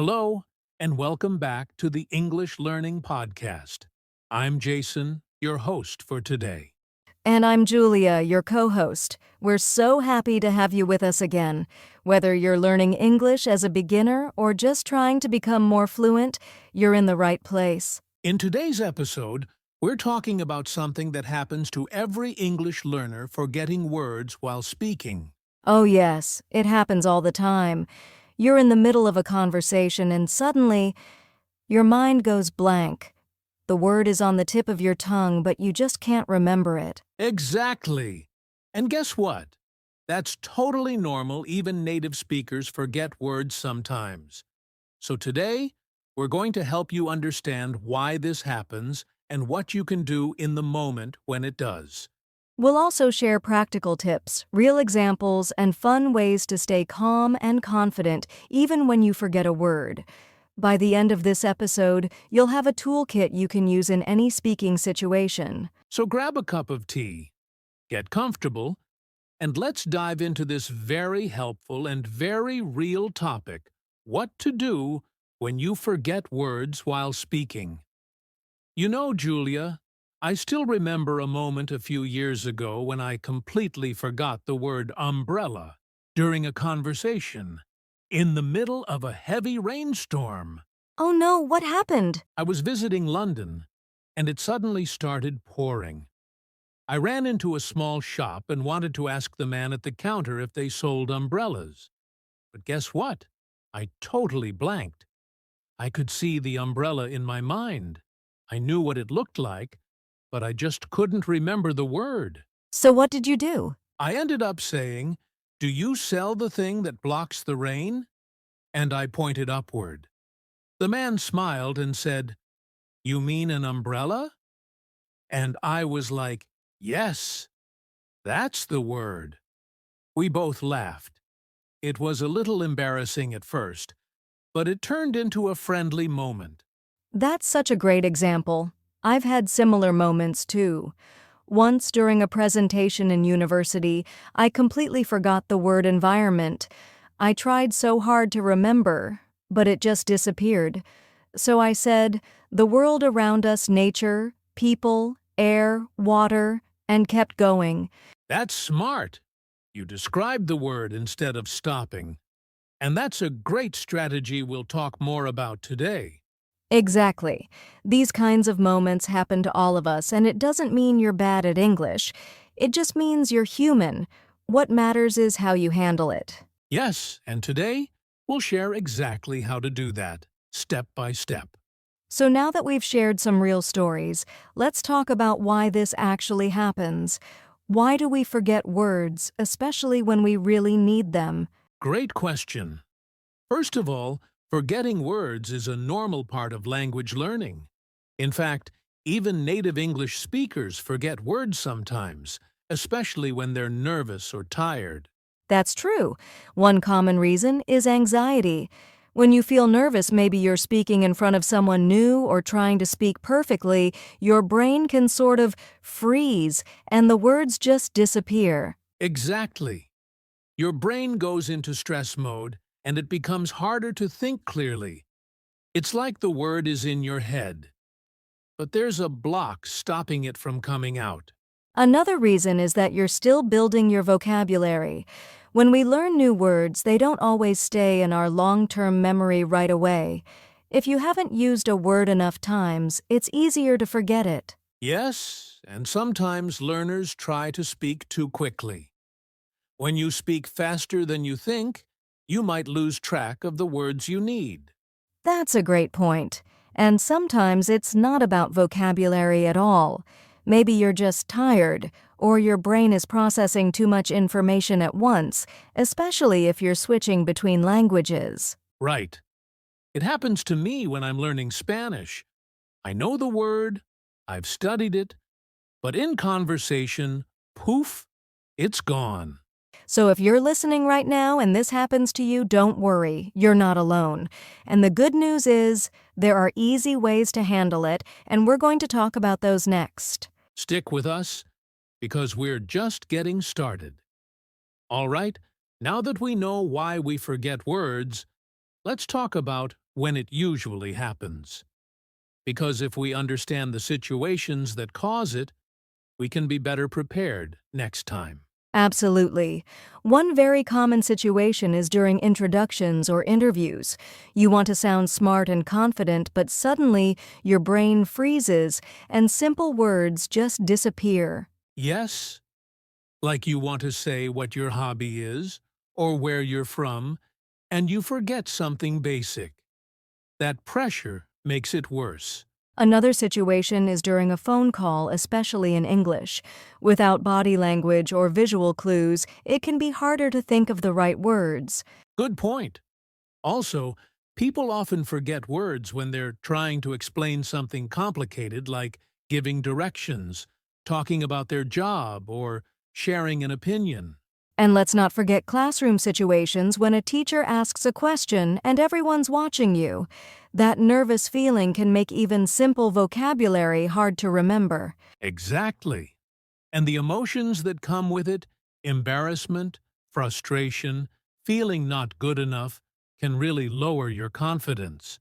Hello, and welcome back to the English Learning Podcast. I'm Jason, your host for today. And I'm Julia, your co-host. We're so happy to have you with us again. Whether you're learning English as a beginner or just trying to become more fluent, you're in the right place. In today's episode, we're talking about something that happens to every English learner forgetting words while speaking. Oh yes, it happens all the time. You're in the middle of a conversation and suddenly, your mind goes blank. The word is on the tip of your tongue, but you just can't remember it. Exactly. And guess what? That's totally normal. Even native speakers forget words sometimes. So today, we're going to help you understand why this happens and what you can do in the moment when it does. We'll also share practical tips, real examples, and fun ways to stay calm and confident even when you forget a word. By the end of this episode, you'll have a toolkit you can use in any speaking situation. So grab a cup of tea, get comfortable, and let's dive into this very helpful and very real topic: what to do when you forget words while speaking. You know, Julia, I still remember a moment a few years ago when I completely forgot the word umbrella during a conversation in the middle of a heavy rainstorm. Oh no, what happened? I was visiting London, and it suddenly started pouring. I ran into a small shop and wanted to ask the man at the counter if they sold umbrellas. But guess what? I totally blanked. I could see the umbrella in my mind. I knew what it looked like, but I just couldn't remember the word. So what did you do? I ended up saying, "Do you sell the thing that blocks the rain?" And I pointed upward. The man smiled and said, "You mean an umbrella?" And I was like, "Yes, that's the word." We both laughed. It was a little embarrassing at first, but it turned into a friendly moment. That's such a great example. I've had similar moments too. Once during a presentation in university, I completely forgot the word environment. I tried so hard to remember, but it just disappeared. So I said, the world around us, nature, people, air, water, and kept going. That's smart. You described the word instead of stopping. And that's a great strategy we'll talk more about today. Exactly. These kinds of moments happen to all of us, and it doesn't mean you're bad at English. It just means you're human. What matters is how you handle it. Yes, and today we'll share exactly how to do that, step by step. So now that we've shared some real stories, let's talk about why this actually happens. Why do we forget words, especially when we really need them? Great question. First of all, forgetting words is a normal part of language learning. In fact, even native English speakers forget words sometimes, especially when they're nervous or tired. That's true. One common reason is anxiety. When you feel nervous, maybe you're speaking in front of someone new or trying to speak perfectly, your brain can sort of freeze and the words just disappear. Exactly. Your brain goes into stress mode, and it becomes harder to think clearly. It's like the word is in your head, but there's a block stopping it from coming out. Another reason is that you're still building your vocabulary. When we learn new words, they don't always stay in our long-term memory right away. If you haven't used a word enough times, it's easier to forget it. Yes, and sometimes learners try to speak too quickly. When you speak faster than you think, you might lose track of the words you need. That's a great point. And sometimes it's not about vocabulary at all. Maybe you're just tired, or your brain is processing too much information at once, especially if you're switching between languages. Right. It happens to me when I'm learning Spanish. I know the word, I've studied it, but in conversation, poof, it's gone. So if you're listening right now and this happens to you, don't worry, you're not alone. And the good news is, there are easy ways to handle it, and we're going to talk about those next. Stick with us, because we're just getting started. All right, now that we know why we forget words, let's talk about when it usually happens. Because if we understand the situations that cause it, we can be better prepared next time. Absolutely. One very common situation is during introductions or interviews. You want to sound smart and confident, but suddenly your brain freezes and simple words just disappear. Yes, like you want to say what your hobby is or where you're from, and you forget something basic. That pressure makes it worse. Another situation is during a phone call, especially in English. Without body language or visual clues, it can be harder to think of the right words. Good point. Also, people often forget words when they're trying to explain something complicated like giving directions, talking about their job, or sharing an opinion. And let's not forget classroom situations when a teacher asks a question and everyone's watching you. That nervous feeling can make even simple vocabulary hard to remember. Exactly. And the emotions that come with it, embarrassment, frustration, feeling not good enough, can really lower your confidence.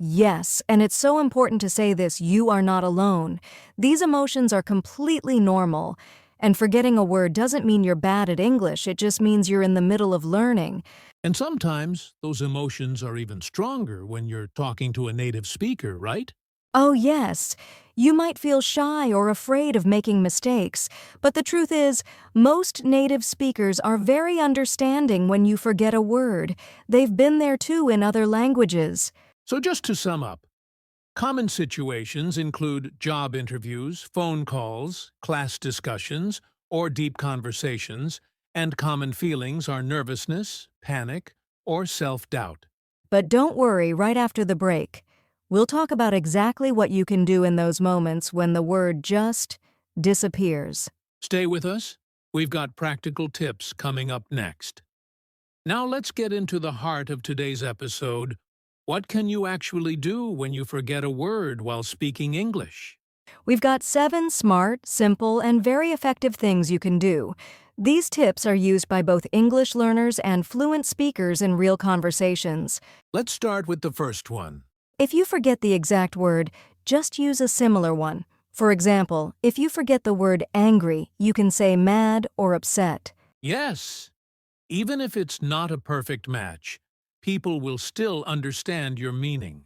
Yes, and it's so important to say this: you are not alone. These emotions are completely normal. And forgetting a word doesn't mean you're bad at English, it just means you're in the middle of learning. And sometimes those emotions are even stronger when you're talking to a native speaker, right? Oh, yes, you might feel shy or afraid of making mistakes, but the truth is, most native speakers are very understanding when you forget a word. They've been there too in other languages. So just to sum up, common situations include job interviews, phone calls, class discussions, or deep conversations, and common feelings are nervousness, panic, or self-doubt. But don't worry, right after the break, we'll talk about exactly what you can do in those moments when the word just disappears. Stay with us. We've got practical tips coming up next. Now let's get into the heart of today's episode. What can you actually do when you forget a word while speaking English? We've got 7 smart, simple, and very effective things you can do. These tips are used by both English learners and fluent speakers in real conversations. Let's start with the first one. If you forget the exact word, just use a similar one. For example, if you forget the word angry, you can say mad or upset. Yes, even if it's not a perfect match, people will still understand your meaning.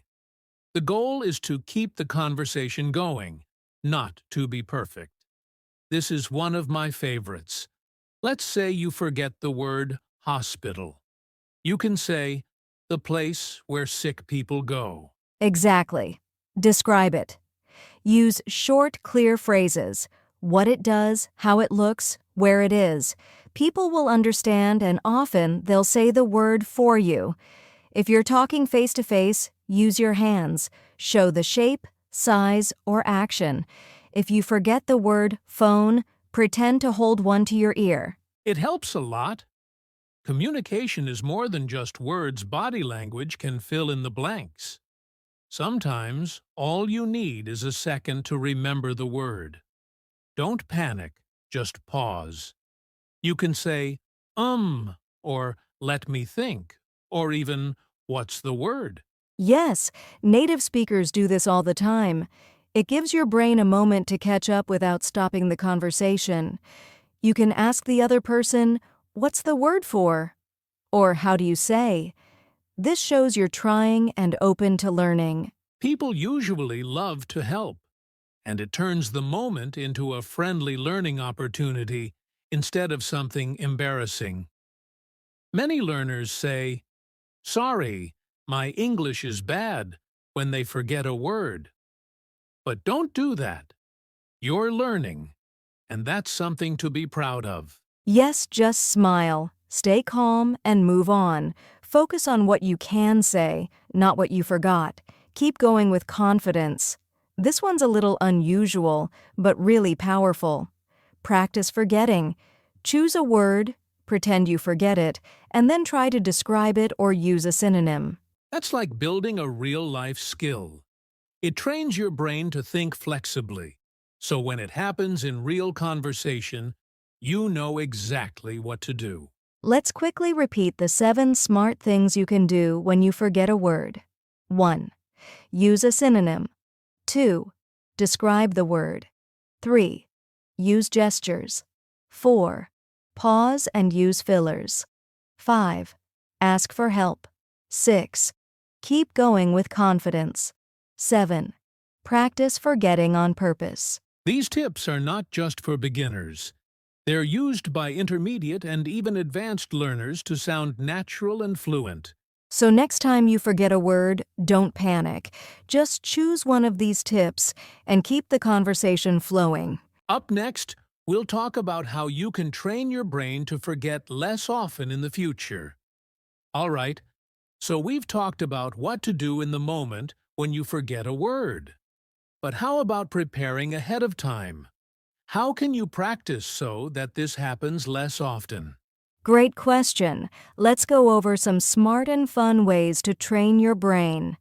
The goal is to keep the conversation going, not to be perfect. This is one of my favorites. Let's say you forget the word hospital. You can say, the place where sick people go. Exactly. Describe it. Use short, clear phrases. What it does, how it looks, where it is. People will understand, and often they'll say the word for you. If you're talking face-to-face, use your hands. Show the shape, size, or action. If you forget the word phone, pretend to hold one to your ear. It helps a lot. Communication is more than just words. Body language can fill in the blanks. Sometimes all you need is a second to remember the word. Don't panic, just pause. You can say, or let me think, or even, what's the word? Yes, native speakers do this all the time. It gives your brain a moment to catch up without stopping the conversation. You can ask the other person, "What's the word for?" Or "How do you say?" This shows you're trying and open to learning. People usually love to help, and it turns the moment into a friendly learning opportunity instead of something embarrassing. Many learners say, "Sorry, my English is bad," when they forget a word. But don't do that. You're learning, and that's something to be proud of. Yes, just smile, stay calm, and move on. Focus on what you can say, not what you forgot. Keep going with confidence. This one's a little unusual, but really powerful. Practice forgetting. Choose a word, pretend you forget it, and then try to describe it or use a synonym. That's like building a real-life skill. It trains your brain to think flexibly, so when it happens in real conversation, you know exactly what to do. Let's quickly repeat the 7 smart things you can do when you forget a word. 1. Use a synonym. 2. Describe the word. 3. Use gestures. 4. Pause and use fillers. 5. Ask for help. 6. Keep going with confidence. 7. Practice forgetting on purpose. These tips are not just for beginners. They're used by intermediate and even advanced learners to sound natural and fluent. So next time you forget a word, don't panic. Just choose one of these tips and keep the conversation flowing. Up next, we'll talk about how you can train your brain to forget less often in the future. All right, so we've talked about what to do in the moment when you forget a word. But how about preparing ahead of time? How can you practice so that this happens less often? Great question. Let's go over some smart and fun ways to train your brain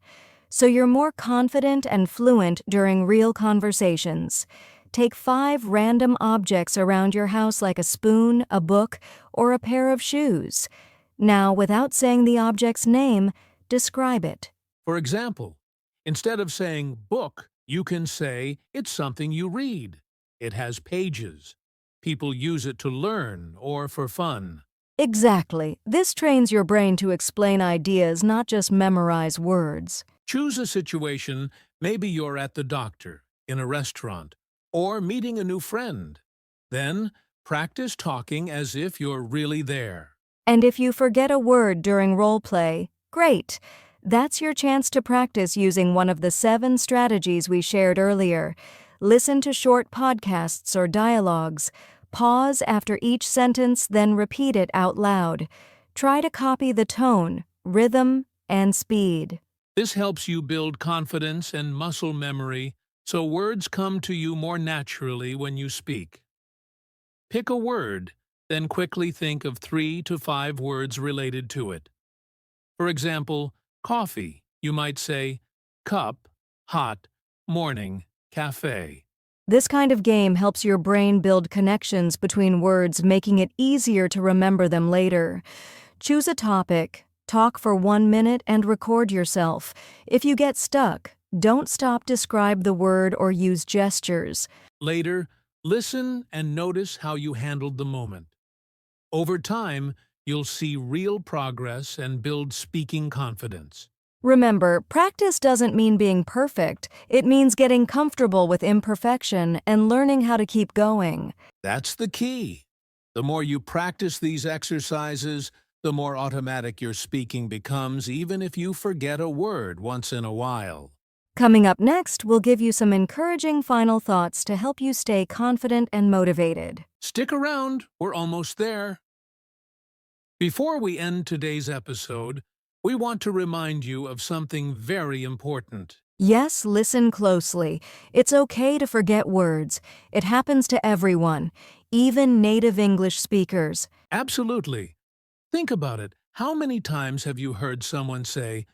so you're more confident and fluent during real conversations. Take 5 random objects around your house like a spoon, a book, or a pair of shoes. Now, without saying the object's name, describe it. For example, instead of saying book, you can say it's something you read. It has pages. People use it to learn or for fun. Exactly. This trains your brain to explain ideas, not just memorize words. Choose a situation, maybe you're at the doctor, in a restaurant, or meeting a new friend. Then, practice talking as if you're really there. And if you forget a word during role play, great. That's your chance to practice using one of the 7 strategies we shared earlier. Listen to short podcasts or dialogues. Pause after each sentence, then repeat it out loud. Try to copy the tone, rhythm, and speed. This helps you build confidence and muscle memory so words come to you more naturally when you speak. Pick a word, then quickly think of 3 to 5 words related to it. For example, coffee, you might say cup, hot, morning, cafe. This kind of game helps your brain build connections between words, making it easier to remember them later. Choose a topic, talk for 1 minute, and record yourself. If you get stuck, don't stop, describe the word or use gestures. Later, listen and notice how you handled the moment. Over time, you'll see real progress and build speaking confidence. Remember, practice doesn't mean being perfect. It means getting comfortable with imperfection and learning how to keep going. That's the key. The more you practice these exercises, the more automatic your speaking becomes, even if you forget a word once in a while. Coming up next, we'll give you some encouraging final thoughts to help you stay confident and motivated. Stick around, we're almost there. Before we end today's episode, we want to remind you of something very important. Yes, listen closely. It's okay to forget words. It happens to everyone, even native English speakers. Absolutely. Think about it. How many times have you heard someone say,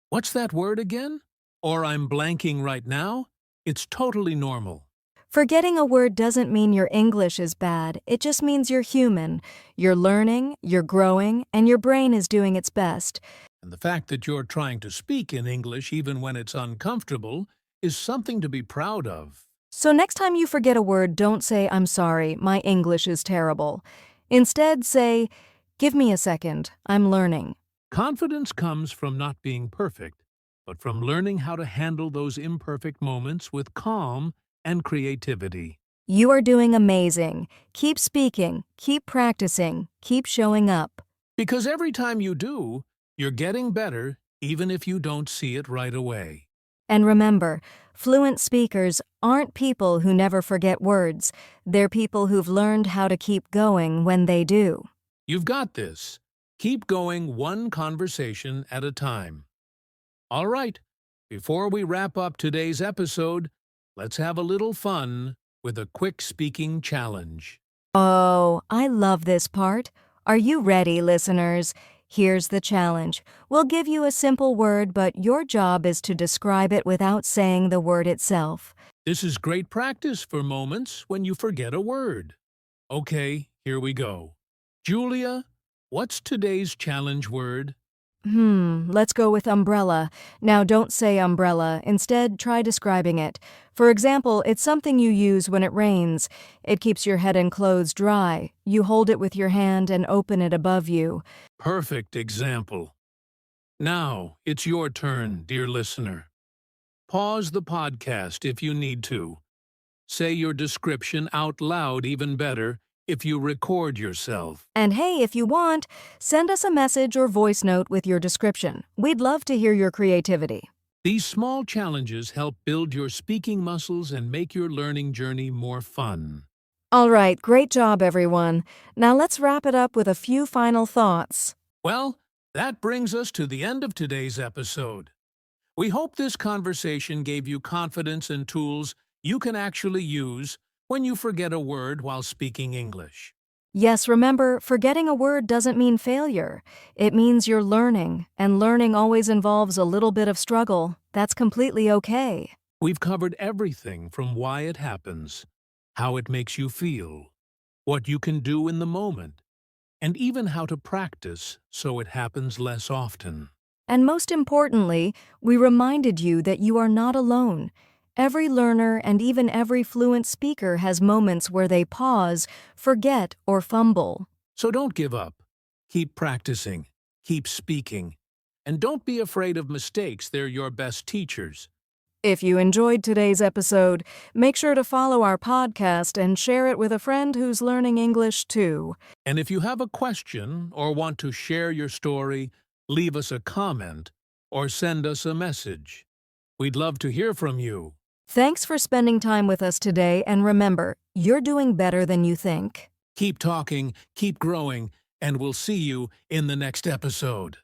"What's that word again?" Or "I'm blanking right now"? It's totally normal. Forgetting a word doesn't mean your English is bad. It just means you're human. You're learning, you're growing, and your brain is doing its best. And the fact that you're trying to speak in English even when it's uncomfortable is something to be proud of. So next time you forget a word, don't say, "I'm sorry, my English is terrible." Instead, say, "Give me a second, I'm learning." Confidence comes from not being perfect, but from learning how to handle those imperfect moments with calm and creativity. You are doing amazing. Keep speaking, keep practicing, keep showing up. Because every time you do, you're getting better, even if you don't see it right away. And remember, fluent speakers aren't people who never forget words. They're people who've learned how to keep going when they do. You've got this. Keep going one conversation at a time. All right, before we wrap up today's episode, let's have a little fun with a quick speaking challenge. Oh, I love this part. Are you ready, listeners? Here's the challenge. We'll give you a simple word, but your job is to describe it without saying the word itself. This is great practice for moments when you forget a word. Okay, here we go. Julia, what's today's challenge word? Let's go with umbrella. Now don't say umbrella. Instead, try describing it. For example, it's something you use when it rains. It keeps your head and clothes dry. You hold it with your hand and open it above you. Perfect example. Now, it's your turn, dear listener. Pause the podcast if you need to. Say your description out loud even better if you record yourself. And hey, if you want, send us a message or voice note with your description. We'd love to hear your creativity. These small challenges help build your speaking muscles and make your learning journey more fun. All right, great job, everyone. Now let's wrap it up with a few final thoughts. Well, that brings us to the end of today's episode. We hope this conversation gave you confidence and tools you can actually use when you forget a word while speaking English. Yes, remember, forgetting a word doesn't mean failure. It means you're learning, and learning always involves a little bit of struggle. That's completely okay. We've covered everything from why it happens, how it makes you feel, what you can do in the moment, and even how to practice so it happens less often. And most importantly, we reminded you that you are not alone. Every learner and even every fluent speaker has moments where they pause, forget, or fumble. So don't give up. Keep practicing, keep speaking, and don't be afraid of mistakes. They're your best teachers. If you enjoyed today's episode, make sure to follow our podcast and share it with a friend who's learning English too. And if you have a question or want to share your story, leave us a comment or send us a message. We'd love to hear from you. Thanks for spending time with us today, and remember, you're doing better than you think. Keep talking, keep growing, and we'll see you in the next episode.